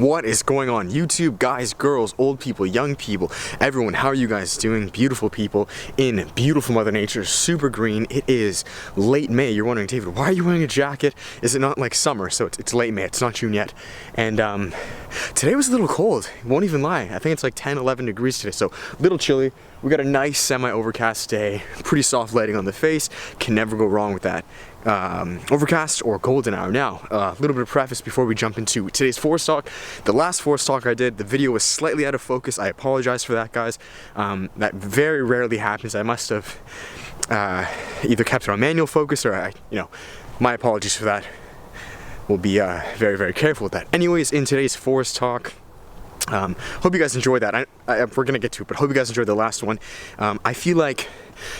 What is going on YouTube, guys, girls, old people, young people, everyone? How are you guys doing? Beautiful people in beautiful Mother Nature, super green. It is late May. You're wondering, David, why are you wearing a jacket? Is it not like summer? So it's late May, it's not June yet. And today was a little cold, won't even lie. I think it's like 10, 11 degrees today, so a little chilly. We got a nice semi-overcast day, pretty soft lighting on the face, can never go wrong with that. Overcast or golden hour. Now, a little bit of preface before we jump into today's forest talk. The last forest talk I did, the video was slightly out of focus. I apologize for that, guys. That very rarely happens. I must have either kept it on manual focus or my apologies for that. We'll be very, very careful with that. Anyways, in today's forest talk, hope you guys enjoyed that. We're gonna get to it, but hope you guys enjoyed the last one. I feel like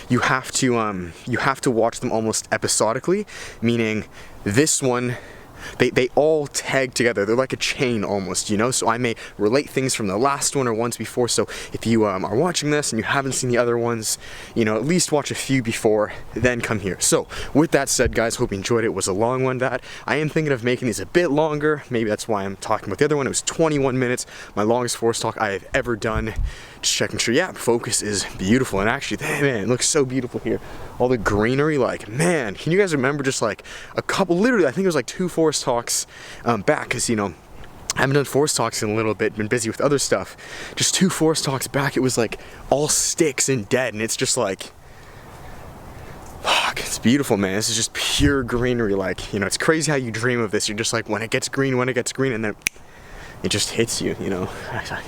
you have to watch them almost episodically, meaning this one, they all tag together. They're like a chain almost, you know? So I may relate things from the last one or ones before. So if you are watching this and you haven't seen the other ones, at least watch a few before, then come here. So with that said, guys, hope you enjoyed it. It was a long one. That I am thinking of making these a bit longer. Maybe that's why I'm talking about the other one. It was 21 minutes, my longest forest talk I have ever done. Just checking sure, yeah, focus is beautiful. And actually, man, it looks so beautiful here. All the greenery, like, man, can you guys remember just like a couple, literally, I think it was like 2 forest talks back, because, I haven't done forest talks in a little bit, been busy with other stuff. Just 2 forest talks back, it was like all sticks and dead, and it's just like, fuck, it's beautiful, man. This is just pure greenery. Like, it's crazy how you dream of this. You're just like, when it gets green, and then it just hits you,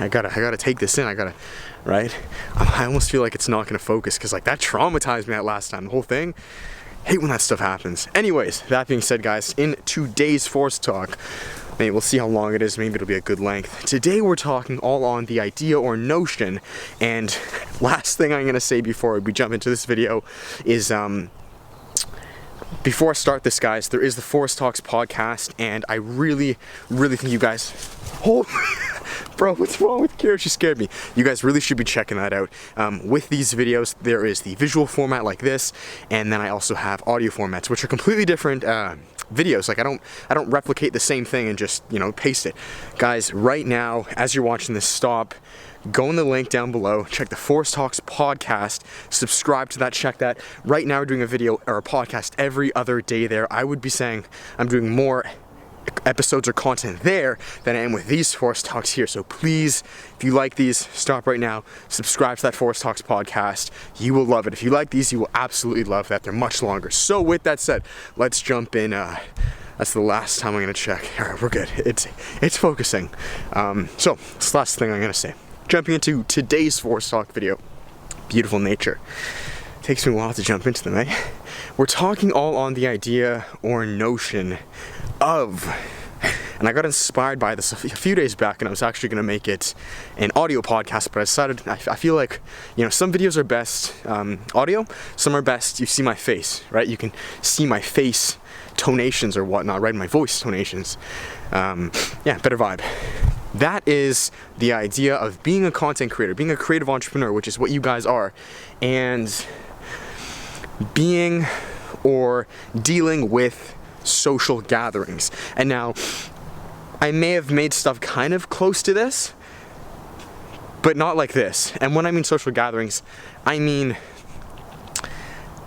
I gotta take this in, right? I almost feel like it's not gonna focus, because like that traumatized me that last time, the whole thing. Hate when that stuff happens. Anyways, that being said, guys, in today's forest talk, maybe we'll see how long it is, maybe it'll be a good length. Today we're talking all on the idea or notion, and last thing I'm gonna say before we jump into this video is, before I start this, guys, there is the Forest Talks podcast, and I really, really think you guys, bro, what's wrong with Kira? She scared me. You guys really should be checking that out. With these videos, there is the visual format like this, and then I also have audio formats, which are completely different videos. Like I don't replicate the same thing and just paste it. Guys, right now, as you're watching this, stop. Go in the link down below, check the Forest Talks podcast, subscribe to that, check that. Right now we're doing a video or a podcast every other day there. I would be saying I'm doing more episodes or content there than I am with these Forest Talks here. So please, if you like these, stop right now, subscribe to that Forest Talks podcast. You will love it. If you like these, you will absolutely love that. They're much longer. So with that said, let's jump in. That's the last time I'm gonna check. All right, we're good. It's focusing. So that's the last thing I'm gonna say. Jumping into today's forest talk video, beautiful nature. Takes me a while to jump into them, eh? We're talking all on the idea or notion of, and I got inspired by this a few days back, and I was actually going to make it an audio podcast, but I decided, I feel like, some videos are best audio, some are best you see my face, right? You can see my face tonations or whatnot, right? My voice tonations. Yeah, better vibe. That is the idea of being a content creator, being a creative entrepreneur, which is what you guys are, and being or dealing with social gatherings. And now, I may have made stuff kind of close to this, but not like this. And when I mean social gatherings, I mean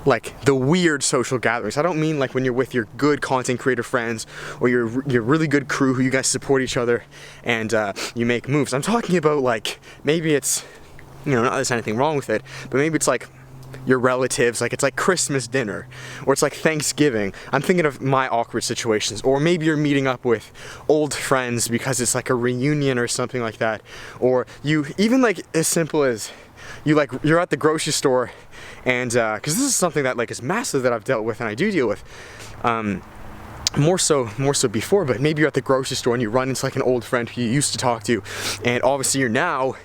like the weird social gatherings. I don't mean like when you're with your good content creator friends or your really good crew who you guys support each other and you make moves. I'm talking about like, maybe it's, not that there's anything wrong with it, but maybe it's like your relatives, like it's like Christmas dinner, or it's like Thanksgiving. I'm thinking of my awkward situations, or maybe you're meeting up with old friends because it's like a reunion or something like that, or you, even like as simple as you're at the grocery store, and because this is something that like is massive that I've dealt with and I do deal with, more so before, but maybe you're at the grocery store and you run into like an old friend who you used to talk to, and obviously you're now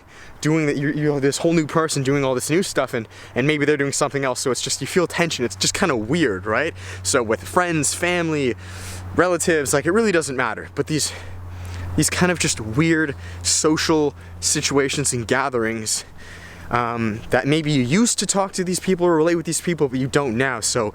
doing that, you're this whole new person doing all this new stuff, and maybe they're doing something else, so it's just, you feel tension. It's just kind of weird, right? So with friends, family, relatives, like it really doesn't matter, but these kind of just weird social situations and gatherings, that maybe you used to talk to these people or relate with these people, but you don't now. So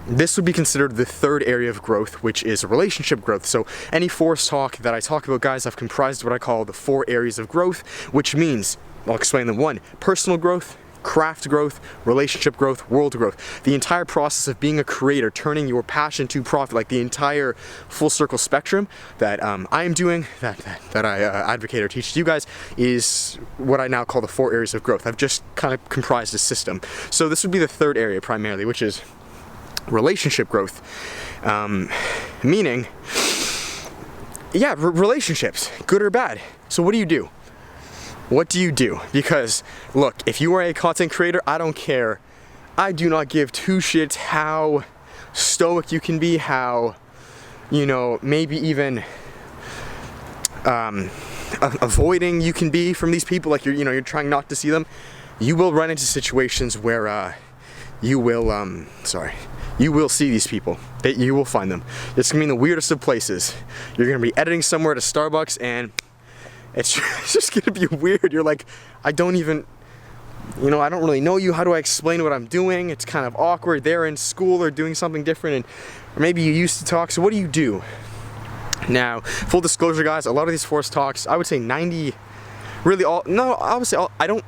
this would be considered the third area of growth, which is relationship growth. So any force talk that I talk about, guys, I've comprised what I call the 4 areas of growth, which means, I'll explain them. 1, personal growth, craft growth, relationship growth, world growth. The entire process of being a creator, turning your passion to profit, like the entire full circle spectrum that I am doing, that I advocate or teach to you guys, is what I now call the 4 areas of growth. I've just kind of comprised a system. So this would be the third area primarily, which is relationship growth. Meaning, yeah, relationships, good or bad. So what do you do? What do you do? Because look, if you are a content creator, I don't care. I do not give 2 shits how stoic you can be, how, you know, maybe even avoiding you can be from these people, like you're trying not to see them. You will run into situations where you will see these people. You will find them. It's gonna be in the weirdest of places. You're gonna be editing somewhere at a Starbucks and it's just gonna be weird. You're like, I don't even, you know, I don't really know you. How do I explain what I'm doing? It's kind of awkward. They're in school or doing something different, and or maybe you used to talk. So what do? Now, full disclosure, guys, a lot of these force talks, I would say 90, really all, no, I would say all, I don't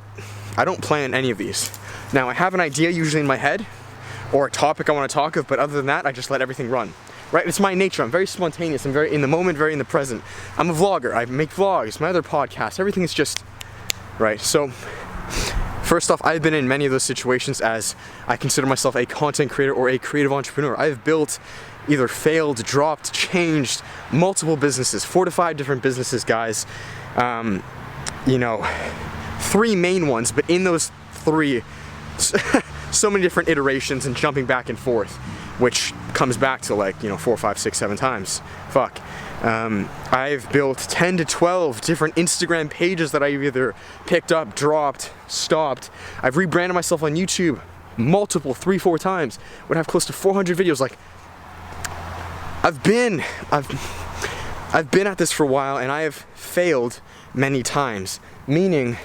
plan any of these. Now, I have an idea usually in my head or a topic I want to talk of, but other than that, I just let everything run. Right? It's my nature. I'm very spontaneous. I'm very in the moment, very in the present. I'm a vlogger. I make vlogs, my other podcasts. Everything is just, right? So, first off, I've been in many of those situations as I consider myself a content creator or a creative entrepreneur. I've built, either failed, dropped, changed multiple businesses, 4 to 5 different businesses, guys. You know, 3 main ones, but in those 3, so many different iterations and jumping back and forth, which comes back to like, you know, 4, 5, 6, 7 times. Fuck. I've built 10 to 12 different Instagram pages that I've either picked up, dropped, stopped. I've rebranded myself on YouTube multiple, 3, 4 times. Would have close to 400 videos. Like, I've been at this for a while, and I have failed many times, meaning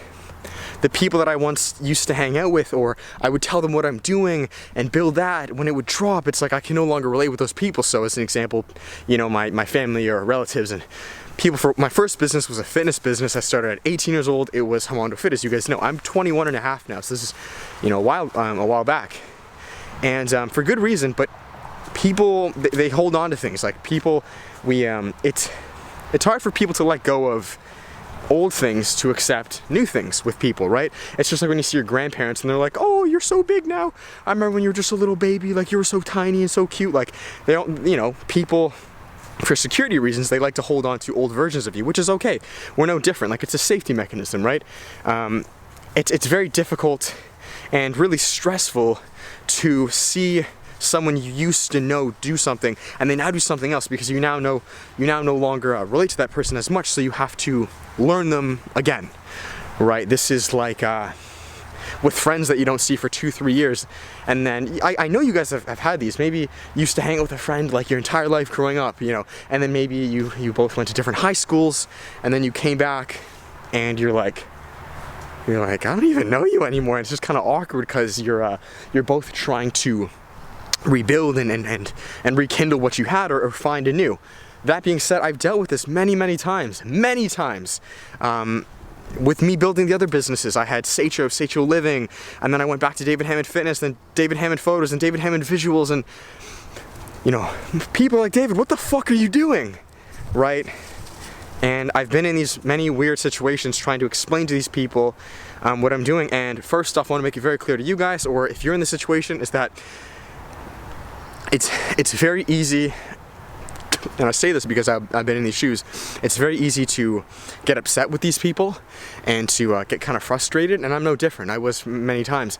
the people that I once used to hang out with, or I would tell them what I'm doing and build that, when it would drop, it's like I can no longer relate with those people. So as an example, you know, my family or relatives and people. For my first business was a fitness business. I started at 18 years old. It was Hammond Fit, as you guys know. I'm 21 and a half now, so this is, you know, a while back, and for good reason. But people, they hold on to things. Like people, it's hard for people to let go of old things to accept new things with people, right? It's just like when you see your grandparents and they're like, oh, you're so big now. I remember when you were just a little baby, like you were so tiny and so cute. Like they don't, you know, people, for security reasons, they like to hold on to old versions of you, which is okay. We're no different. Like, it's a safety mechanism, right? It's very difficult and really stressful to see someone you used to know do something and they now do something else, because you now no longer relate to that person as much, so you have to learn them again, right? This is like with friends that you don't see for 2-3 years, and then I know you guys have had these. Maybe you used to hang out with a friend like your entire life growing up, you know, and then maybe you both went to different high schools, and then you came back and you're like, I don't even know you anymore. And it's just kind of awkward because you're both trying to rebuild and rekindle what you had, or find anew. That being said, I've dealt with this many times. With me building the other businesses, I had Seicho Living, and then I went back to David Hammond Fitness, then David Hammond Photos, and David Hammond Visuals, and, you know, people are like, David, what the fuck are you doing? Right? And I've been in these many weird situations trying to explain to these people what I'm doing. And first off, I want to make it very clear to you guys, or if you're in this situation, is that it's very easy, and I say this because I've been in these shoes, it's very easy to get upset with these people and to get kind of frustrated, and I'm no different. I was many times,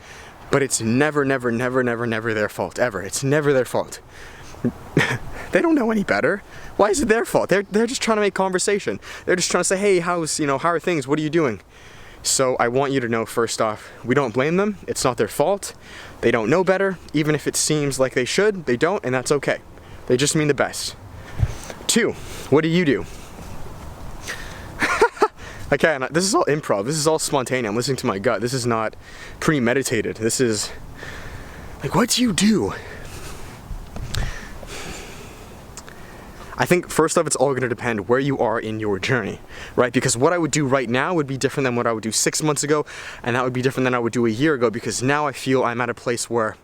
but it's never their fault, ever. It's never their fault. They don't know any better. Why is it their fault? They're just trying to make conversation. They're just trying to say, hey, how are things? What are you doing? So I want you to know, first off, we don't blame them. It's not their fault. They don't know better. Even if it seems like they should, they don't, and that's okay. They just mean the best. 2, what do you do? Okay, and this is all improv. This is all spontaneous. I'm listening to my gut. This is not premeditated. This is, like, what do you do? I think first off, it's all gonna depend where you are in your journey, right? Because what I would do right now would be different than what I would do 6 months ago, and that would be different than I would do a year ago, because now I feel I'm at a place where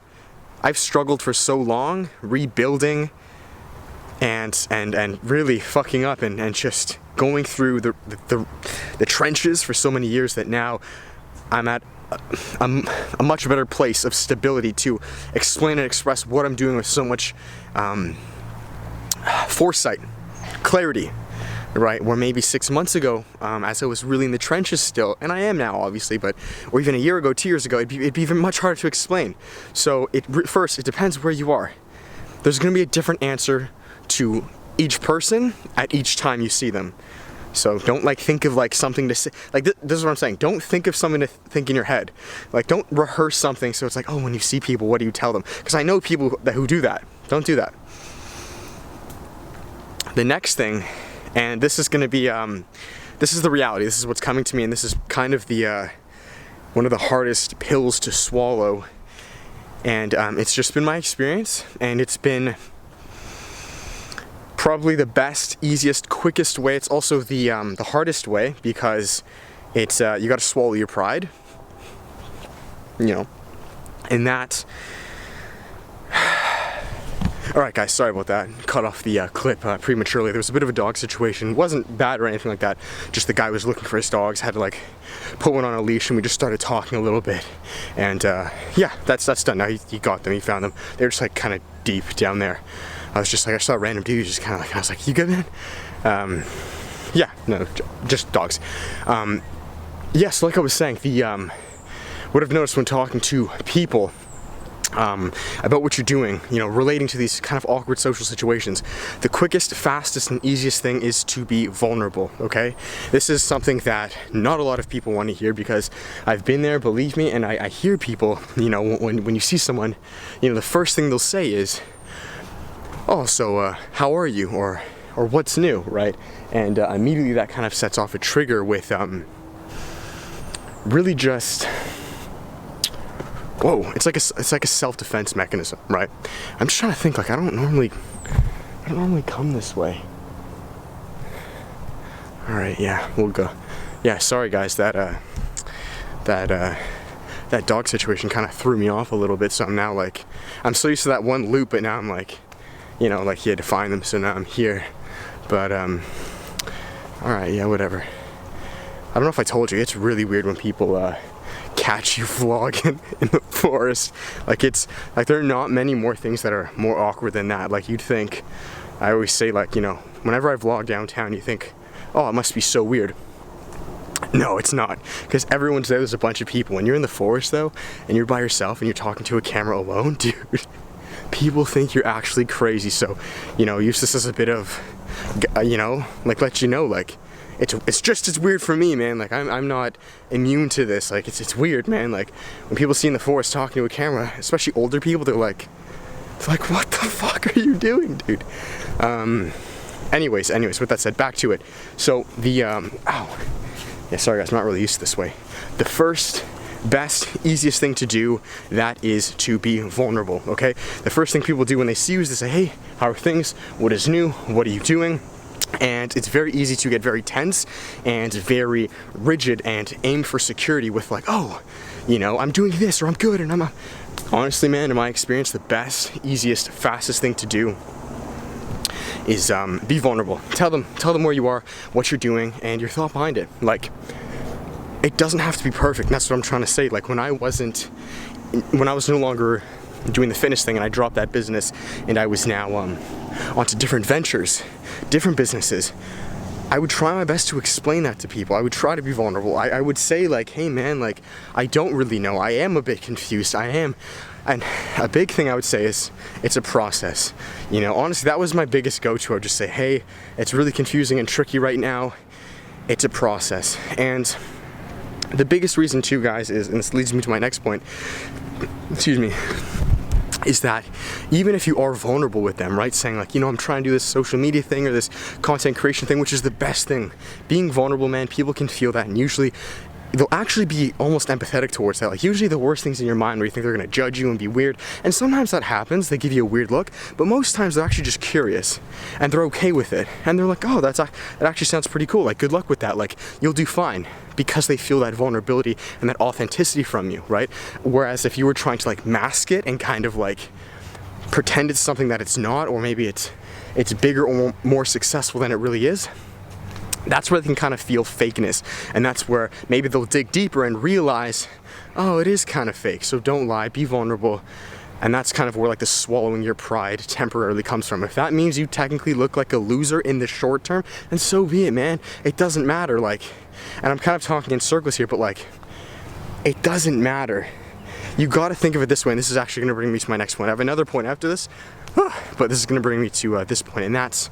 I've struggled for so long, rebuilding and really fucking up and just going through the trenches for so many years, that now I'm at a much better place of stability to explain and express what I'm doing with so much foresight, clarity, right? Where maybe 6 months ago, as I was really in the trenches still, and I am now obviously, but or even a year ago, 2 years ago, it'd be even much harder to explain. So first, it depends where you are. There's going to be a different answer to each person at each time you see them. So don't like think of like something to say, like this is what I'm saying, don't think of something to think in your head. Like don't rehearse something so it's like, oh, when you see people, what do you tell them? Because I know people who do that. Don't do that. The next thing, and this is going to be, this is the reality, this is what's coming to me, and this is kind of the, one of the hardest pills to swallow, and it's just been my experience, and it's been probably the best, easiest, quickest way. It's also the hardest way, because it's you got to swallow your pride, you know, and that. All right, guys, sorry about that. Cut off the clip prematurely. There was a bit of a dog situation. It wasn't bad or anything like that. Just the guy was looking for his dogs, had to like put one on a leash, and we just started talking a little bit. And yeah, that's done. Now he got them, he found them. They were just like kind of deep down there. I was just like, I saw a random dude just kind of like, I was like, you good, man? Yeah, no, just dogs. Yes, like I was saying, what I've noticed when talking to people about what you're doing, you know, relating to these kind of awkward social situations, the quickest, fastest, and easiest thing is to be vulnerable, okay? This is something that not a lot of people want to hear, because I've been there, believe me, and I hear people, you know, when you see someone, you know, the first thing they'll say is, oh, so how are you, or what's new, right? And immediately that kind of sets off a trigger with really just, whoa, it's like a self-defense mechanism, right? I'm just trying to think, like I don't normally come this way. All right, yeah, we'll go. Yeah, sorry guys, that dog situation kind of threw me off a little bit, so I'm now like, I'm so used to that one loop, but now I'm like, you know, like he had to find them, so now I'm here. But alright, yeah, whatever. I don't know if I told you, it's really weird when people catch you vlogging in the forest. Like it's like there are not many more things that are more awkward than that. Like you'd think, I always say, like, you know, whenever I vlog downtown, you think, oh, it must be so weird. No, it's not, because everyone's there. There's a bunch of people. When you're in the forest though, and you're by yourself and you're talking to a camera alone, dude, people think you're actually crazy. So, you know, use this as a bit of, you know, like let you know, like it's just as weird for me, man. Like I'm not immune to this. Like it's weird, man. Like when people see in the forest talking to a camera, especially older people, they're like, what the fuck are you doing, dude? Anyways, with that said, back to it. So the yeah, sorry guys, I'm not really used to this way. The first, best, easiest thing to do, that is to be vulnerable, okay? The first thing people do when they see you is they say, hey, how are things? What is new? What are you doing? And it's very easy to get very tense and very rigid and aim for security with like, oh, you know, I'm doing this, or I'm good, and I'm honestly, man, in my experience, the best, easiest, fastest thing to do is be vulnerable. Tell them where you are, what you're doing, and your thought behind it. Like, it doesn't have to be perfect. And that's what I'm trying to say. Like when I was no longer doing the fitness thing and I dropped that business and I was now onto different ventures, different businesses, I would try my best to explain that to people. I would try to be vulnerable. I would say like, hey man, like I don't really know. I am a bit confused. And a big thing I would say is it's a process. You know, honestly, that was my biggest go-to. I would just say, hey, it's really confusing and tricky right now. It's a process. And the biggest reason too, guys, is, and this leads me to my next point, excuse me, is that even if you are vulnerable with them, right, saying like, you know, I'm trying to do this social media thing or this content creation thing, which is the best thing, being vulnerable, man, people can feel that, and usually they'll actually be almost empathetic towards that. Like usually the worst things in your mind where you think they're gonna judge you and be weird, and sometimes that happens, they give you a weird look, but most times they're actually just curious and they're okay with it. And they're like, oh, that actually sounds pretty cool. Like, good luck with that. Like, you'll do fine, because they feel that vulnerability and that authenticity from you, right? Whereas if you were trying to like mask it and kind of like pretend it's something that it's not, or maybe it's bigger or more successful than it really is, that's where they can kind of feel fakeness, and that's where maybe they'll dig deeper and realize, oh, it is kind of fake. So don't lie, be vulnerable. And that's kind of where like the swallowing your pride temporarily comes from. If that means you technically look like a loser in the short term, then so be it, man. It doesn't matter. Like, and I'm kind of talking in circles here, but like, it doesn't matter. You got to think of it this way, and this is actually going to bring me to my next point. I have another point after this, but this is going to bring me to this point, and that's,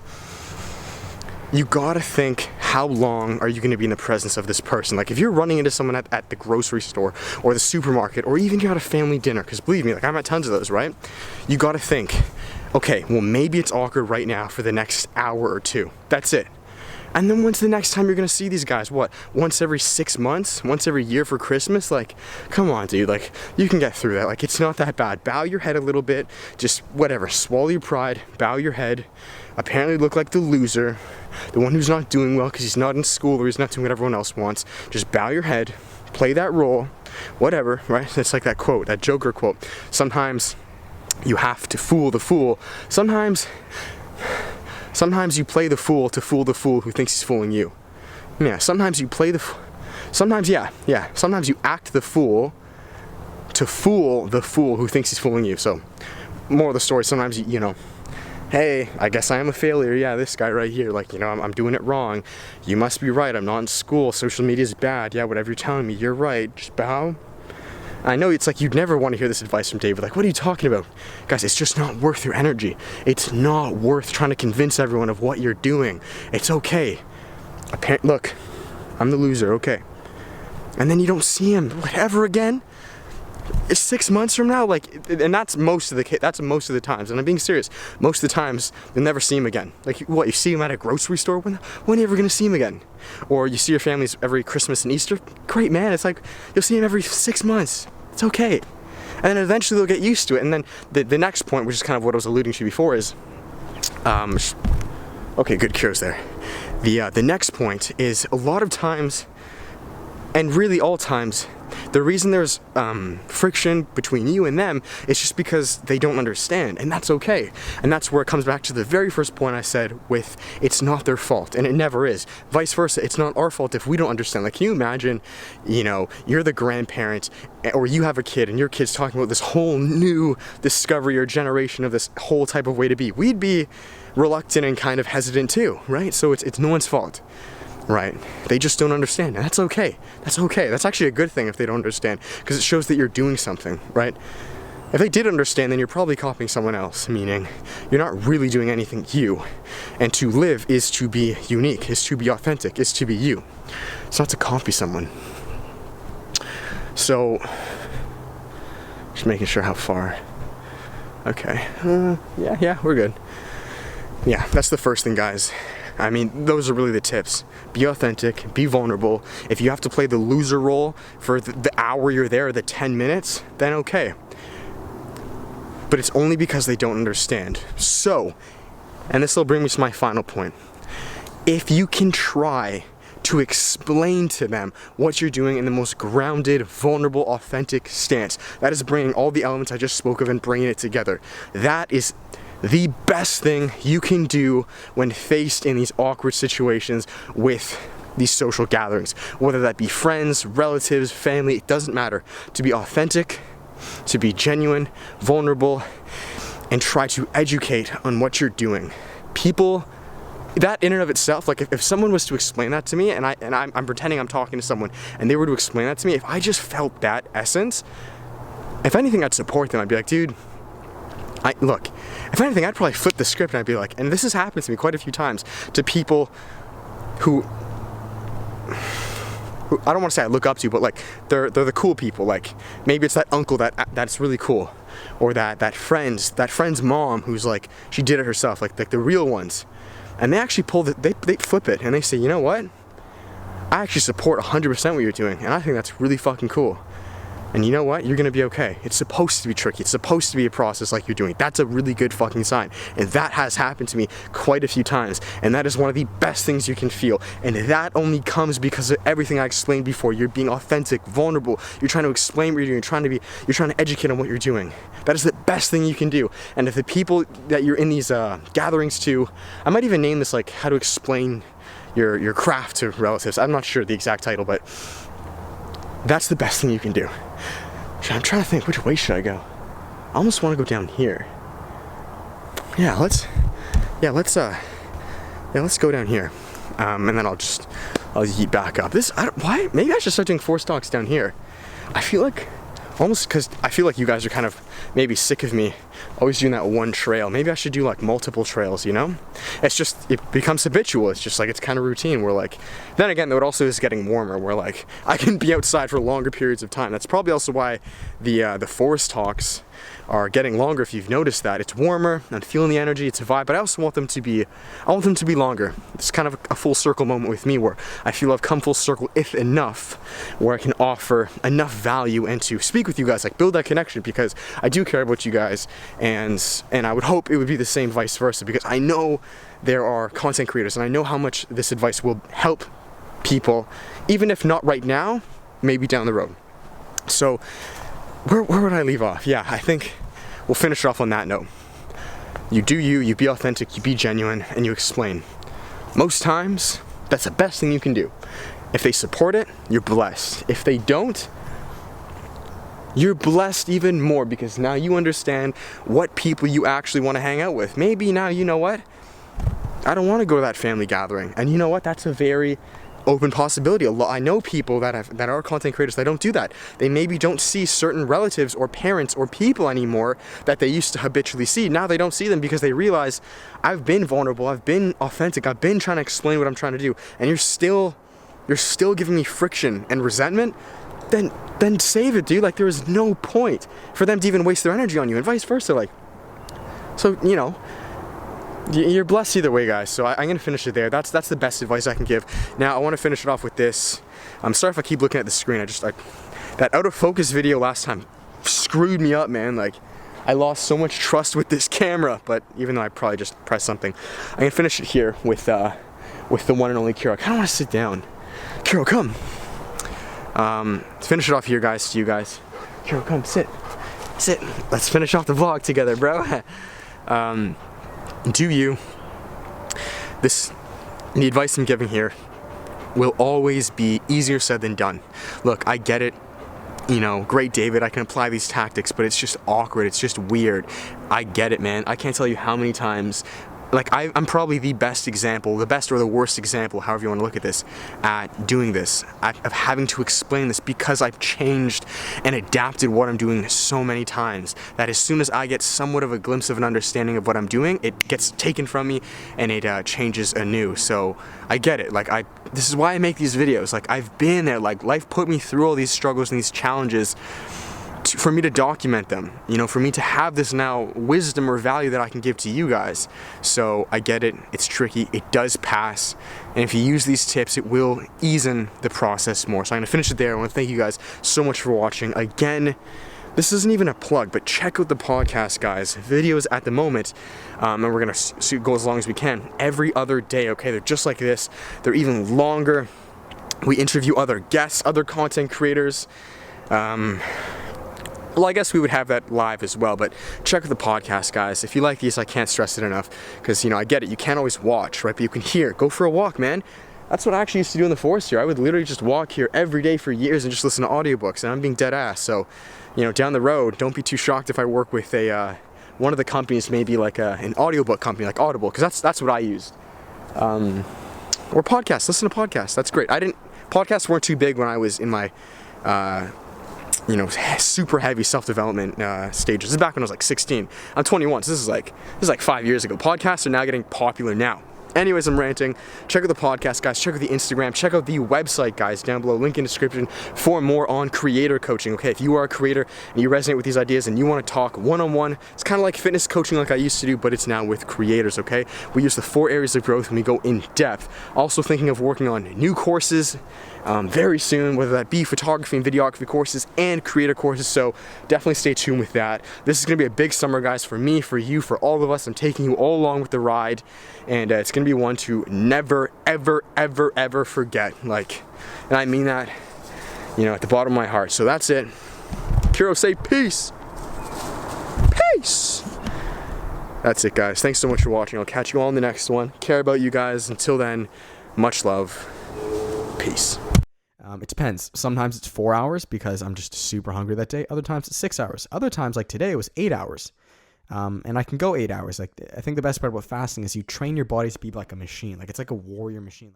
you gotta think, how long are you gonna be in the presence of this person? Like if you're running into someone at the grocery store or the supermarket, or even you're at a family dinner, because believe me, like I'm at tons of those, right? You gotta think, okay, well maybe it's awkward right now for the next hour or two. That's it. And then when's the next time you're gonna see these guys? What, once every 6 months? Once every year for Christmas? Like, come on, dude, like, you can get through that. Like, it's not that bad. Bow your head a little bit, just whatever, swallow your pride, bow your head, apparently look like the loser, the one who's not doing well because he's not in school or he's not doing what everyone else wants. Just bow your head, play that role, whatever, right? It's like that quote, that Joker quote. Sometimes you have to fool the fool. Sometimes you play the fool to fool the fool who thinks he's fooling you. Yeah, sometimes you play the sometimes you act the fool to fool the fool who thinks he's fooling you. So, moral of the story, sometimes you know, hey, I guess I am a failure. Yeah, this guy right here, like, you know, I'm doing it wrong. You must be right. I'm not in school. Social media is bad. Yeah, whatever you're telling me, you're right. Just bow. I know it's like you'd never want to hear this advice from David. Like, what are you talking about? Guys, it's just not worth your energy. It's not worth trying to convince everyone of what you're doing. It's okay. Look, I'm the loser, okay. And then you don't see him, whatever, again. It's 6 months from now, like, and that's most of the times, and I'm being serious. Most of the times, you'll never see him again. Like, what, you see him at a grocery store? When are you ever gonna see him again? Or you see your families every Christmas and Easter? Great, man, it's like, you'll see him every 6 months. It's okay. And then eventually they'll get used to it, and then the next point, which is kind of what I was alluding to before, is, okay, good, Kira's there. The next point is, a lot of times, and really all times, the reason there's friction between you and them is just because they don't understand, and that's okay. And that's where it comes back to the very first point I said with, it's not their fault, and it never is. Vice versa, it's not our fault if we don't understand. Like, can you imagine, you know, you're the grandparent, or you have a kid, and your kid's talking about this whole new discovery or generation of this whole type of way to be. We'd be reluctant and kind of hesitant too, right? So it's no one's fault. Right? They just don't understand, and that's okay. That's okay. That's actually a good thing if they don't understand, because it shows that you're doing something, right? If they did understand, then you're probably copying someone else, meaning you're not really doing anything you. And to live is to be unique, is to be authentic, is to be you. It's not to copy someone. So, just making sure how far. Okay. Yeah, we're good. Yeah, that's the first thing, guys. I mean, those are really the tips. Be authentic, be vulnerable. If you have to play the loser role for the hour you're there, the 10 minutes, then okay. But it's only because they don't understand. So, and this will bring me to my final point. If you can try to explain to them what you're doing in the most grounded, vulnerable, authentic stance, that is bringing all the elements I just spoke of and bringing it together. That is the best thing you can do when faced in these awkward situations with these social gatherings, whether that be friends, relatives, family, it doesn't matter. To be authentic, to be genuine, vulnerable, and try to educate on what you're doing. People, that in and of itself, like if someone was to explain that to me, and I'm pretending I'm talking to someone, and they were to explain that to me, if I just felt that essence, if anything, I'd support them. I'd be like, dude, look, if anything, I'd probably flip the script and I'd be like, and this has happened to me quite a few times, to people who I don't want to say I look up to, but like they're the cool people. Like maybe it's that uncle that's really cool, or that friend's mom who's like, she did it herself, like the real ones, and they actually pull they flip it and they say, you know what? I actually support 100% what you're doing, and I think that's really fucking cool. And you know what? You're gonna be okay. It's supposed to be tricky. It's supposed to be a process like you're doing. That's a really good fucking sign. And that has happened to me quite a few times. And that is one of the best things you can feel. And that only comes because of everything I explained before. You're being authentic, vulnerable. You're trying to explain what you're doing. You're trying to educate on what you're doing. That is the best thing you can do. And if the people that you're in these gatherings to, I might even name this like how to explain your craft to relatives. I'm not sure the exact title, but that's the best thing you can do. I'm trying to think, which way should I go? I almost want to go down here. Yeah, let's go down here. And then I'll yeet back up. Why? Maybe I should start doing 4 stalks down here. I feel like, almost because I feel like you guys are kind of maybe sick of me always doing that one trail. Maybe I should do like multiple trails, you know? It becomes habitual. It's just like, it's kind of routine. We're like, then again, though, it also is getting warmer. We're like, I can be outside for longer periods of time. That's probably also why the forest talks are getting longer. If you've noticed that, it's warmer. I'm feeling the energy. It's a vibe, but I also want them to be longer. It's kind of a full circle moment with me where I feel I've come full circle, if enough, where I can offer enough value and to speak with you guys, like build that connection, because I do care about you guys, and I would hope it would be the same vice versa, because I know there are content creators and I know how much this advice will help people, even if not right now, maybe down the road. So where would I leave off? Yeah, I think we'll finish off on that note. You do you be authentic, you be genuine, and you explain. Most times, that's the best thing you can do. If they support it, you're blessed. If they don't, you're blessed even more, because now you understand what people you actually want to hang out with. Maybe now, you know what? I don't want to go to that family gathering. And you know what? That's a very open possibility. I know people that are content creators that don't do that. They maybe don't see certain relatives or parents or people anymore that they used to habitually see. Now they don't see them because they realize, I've been vulnerable, I've been authentic, I've been trying to explain what I'm trying to do, and you're still giving me friction and resentment. Then save it, dude. Like, there is no point for them to even waste their energy on you, and vice versa. Like, so, you know, you're blessed either way, guys. So I'm gonna finish it there. That's the best advice I can give. Now I want to finish it off with this. I'm sorry if I keep looking at the screen. That out of focus video last time screwed me up, man. Like, I lost so much trust with this camera. But even though I probably just pressed something, I'm gonna finish it here with the one and only Kiro. I kind of want to sit down. Kiro, come. Let's finish it off here, guys. To you guys. Kiro, come sit. Let's finish off the vlog together, bro. Do you. The advice I'm giving here will always be easier said than done. Look, I get it. You know, great, David, I can apply these tactics, but it's just awkward. It's just weird. I get it, man. I can't tell you how many times. Like, I'm probably the best example, the best or the worst example, however you want to look at this, at doing this, of having to explain this, because I've changed and adapted what I'm doing so many times that as soon as I get somewhat of a glimpse of an understanding of what I'm doing, it gets taken from me and it changes anew. So I get it. Like, this is why I make these videos. Like, I've been there. Like, life put me through all these struggles and these challenges for me to document them, you know, for me to have this now wisdom or value that I can give to you guys. So I get it, it's tricky, it does pass, and if you use these tips, it will ease in the process more. So I'm gonna finish it there. I want to thank you guys so much for watching. Again, this isn't even a plug, but check out the podcast, guys. Videos at the moment, and we're gonna go as long as we can, every other day, okay? They're just like this, they're even longer. We interview other guests, other content creators. Well, I guess we would have that live as well, but check out the podcast, guys. If you like these, I can't stress it enough, because, you know, I get it. You can't always watch, right? But you can hear. Go for a walk, man. That's what I actually used to do in the forest here. I would literally just walk here every day for years and just listen to audiobooks, and I'm being dead ass. So, you know, down the road, don't be too shocked if I work with one of the companies, maybe like an audiobook company like Audible, because that's what I used. Or podcasts. Listen to podcasts. That's great. Podcasts weren't too big when I was in my you know, super heavy self-development stages. This is back when I was like 16. I'm 21, so this is like 5 years ago. Podcasts are now getting popular now. Anyways, I'm ranting. Check out the podcast, guys. Check out the Instagram. Check out the website, guys, down below. Link in description for more on creator coaching. Okay, if you are a creator and you resonate with these ideas and you want to talk one-on-one, it's kind of like fitness coaching like I used to do, but it's now with creators, okay? We use the 4 areas of growth and we go in depth. Also thinking of working on new courses very soon, whether that be photography and videography courses and creator courses, so definitely stay tuned with that. This is going to be a big summer, guys, for me, for you, for all of us. I'm taking you all along with the ride, and it's going to be one to never, ever, ever, ever forget. Like, and I mean that, you know, at the bottom of my heart. So that's it. Kiro, say peace. Peace. That's it, guys. Thanks so much for watching. I'll catch you all in the next one. Care about you guys. Until then, much love. Peace. It depends. Sometimes it's 4 hours because I'm just super hungry that day. Other times it's 6 hours. Other times, like today, it was 8 hours. And I can go 8 hours. Like, I think the best part about fasting is you train your body to be like a machine. Like, it's like a warrior machine.